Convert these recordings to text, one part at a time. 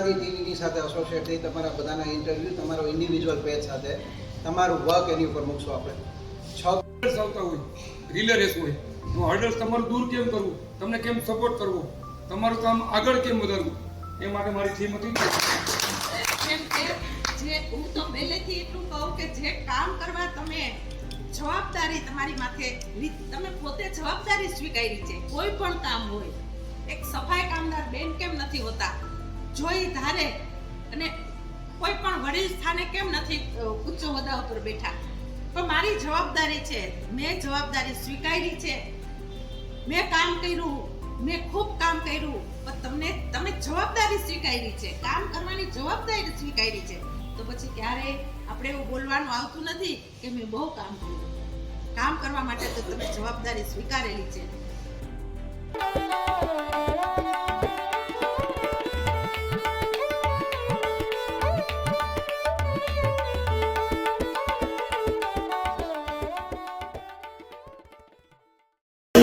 ગુજરાતી ટીવીની સાથે એસોસિએટ થઈ તમારા બધાના ઇન્ટરવ્યૂ તમારો ઇન્ડિવિજ્યુઅલ પેજ સાથે તમારું વર્ક એની ઉપર મૂકશો આપણે. 6 આવતા હોય, રિલે રેસ હોય, તો હર્ડલ્સ તમારું દૂર કેમ કરવું, તમને કેમ સપોર્ટ કરવો, તમારું કામ આગળ કેમ વધારવું, એ માટે મારી થીમ હતી. કેમ કે જે હું તો પહેલેથી એટલું કહું કે જે કામ કરવા તમે જવાબદારી તમારી માથે તમે પોતે જવાબદારી સ્વીકારી છે. કોઈ પણ કામ હોય, એક સફાઈ કામદાર બેન કેમ નથી હોતા, જોઈ ધારે અને કોઈ પણ વડીલ સ્થાને કેમ નથી ઉચ્ચ હોદ્દા ઉપર બેઠા, પણ મારી જવાબદારી છે, મેં જવાબદારી સ્વીકારી છે, મેં કામ કર્યું, મેં ખૂબ કામ કર્યું, પણ તમે જવાબદારી સ્વીકારી છે, કામ કરવાની જવાબદારી સ્વીકારી છે, તો પછી ક્યારે આપણે એવું બોલવાનું આવતું નથી કે મેં બહુ કામ કર્યું. કામ કરવા માટે તો તમે જવાબદારી સ્વીકારેલી છે.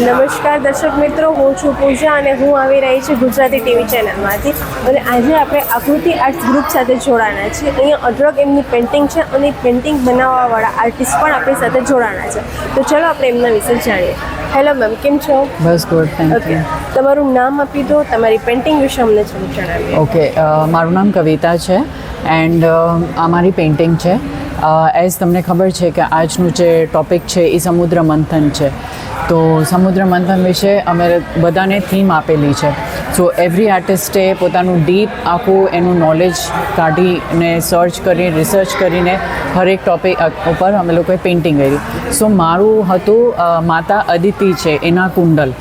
નમસ્કાર દર્શક મિત્રો, હું છું પૂજા અને હું આવી રહી છું ગુજરાતી ટીવી ચેનલમાંથી. અને આજે આપણે આકૃતિ આર્ટ્સ ગ્રુપ સાથે જોડાના છીએ. અહીંયા અઢળક એમની પેઇન્ટિંગ છે અને પેઇન્ટિંગ બનાવવાવાળા આર્ટિસ્ટ પણ આપણી સાથે જોડાના છે. તો ચલો આપણે એમના વિશે જાણીએ. હેલો મેમ, કેમ છો? બસ ગુડ, થેન્ક યુ. તમારું નામ આપી દો, તમારી પેઇન્ટિંગ વિશે અમને જણાવીએ. ઓકે, મારું નામ કવિતા છે એન્ડ આ મારી પેઇન્ટિંગ છે. એઝ તમને ખબર છે કે આજનું જે ટૉપિક છે એ સમુદ્ર મંથન છે. તો સમુદ્ર મંથન વિશે અમે બધાને થીમ આપેલી છે. સો એવરી આર્ટિસ્ટે પોતાનું ડીપ આખું એનું નોલેજ કાઢીને સર્ચ કરી રિસર્ચ કરીને હરેક ટૉપિક ઉપર અમે લોકોએ પેઇન્ટિંગ કરી. સો મારું હતું માતા અદિતિ છે એના કુંડલ.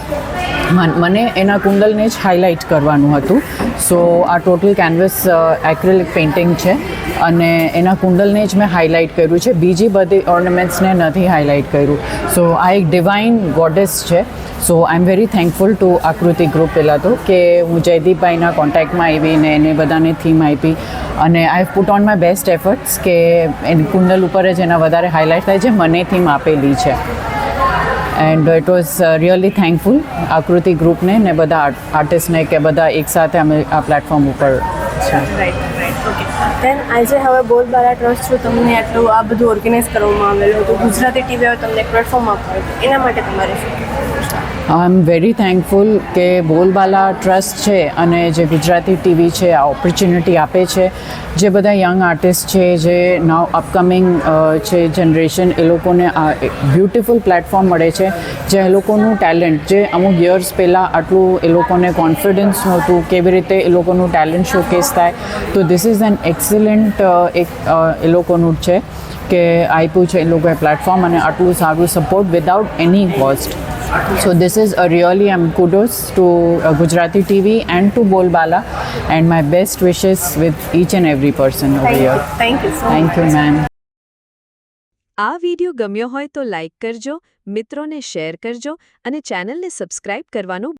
મને એના કુંડલને જ હાઇલાઇટ કરવાનું હતું. સો આ ટોટલ કેનવસ એક્રેલિક પેઇન્ટિંગ છે અને એના કુંડલને જ મેં હાઇલાઇટ કર્યું છે, બીજી બધી ઓર્નામેન્ટ્સને નથી હાઇલાઇટ કર્યું. સો આ એક ડિવાઇન ગોડેસ છે. સો આઈ એમ વેરી થેન્કફુલ ટુ આકૃતિ ગ્રુપ પહેલાં તો કે હું જયદીપભાઈના કોન્ટેક્ટમાં આવી ને એને બધાને થીમ આપી અને I have put on my best efforts કે એની કુંડલ ઉપર જ એના વધારે હાઇલાઇટ થાય છે, મને થીમ આપેલી છે. And it was really thankful આકૃતિ ગ્રુપને ને બધા આર્ટિસ્ટને કે બધા એકસાથે અમે આ પ્લેટફોર્મ ઉપર છે. દેન આજે હવે બોલબાલા ટ્રસ્ટ થ્રુ તમને આટલું આ બધું ઓર્ગેનાઇઝ કરવામાં આવેલું હતું, ગુજરાતી ટીવી હવે તમને પ્લેટફોર્મ આપ્યું હતું, એના માટે તમારે શું? આઈ એમ વેરી થેન્કફુલ કે બોલબાલા ટ્રસ્ટ છે અને જે ગુજરાતી ટીવી છે આ ઓપોર્ચ્યુનિટી આપે છે. જે બધા યંગ આર્ટિસ્ટ છે, જે નાવ અપકમિંગ છે જનરેશન, એ લોકોને આ બ્યુટિફુલ પ્લેટફોર્મ મળે છે. જે એ લોકોનું ટેલેન્ટ, જે અમુક યર્સ પહેલાં આટલું એ લોકોને કોન્ફિડન્સ નહોતું, કેવી રીતે એ લોકોનું ટેલેન્ટ શોકેસ થાય, તો ધીસ ઇઝ એન એક્સલન્ટ એક એ લોકોનું છે કે આપ્યું છે એ લોકોએ પ્લેટફોર્મ અને આટલું સારું support without any cost. So this is a really kudos to Gujarati TV and to Bolbala and my best wishes with each and every person over here. Thank you so much. Thank you, ma'am. આ video ગમ્યો હોય તો like કરજો, મિત્રોને share કરજો અને ચેનલને subscribe કરવાનું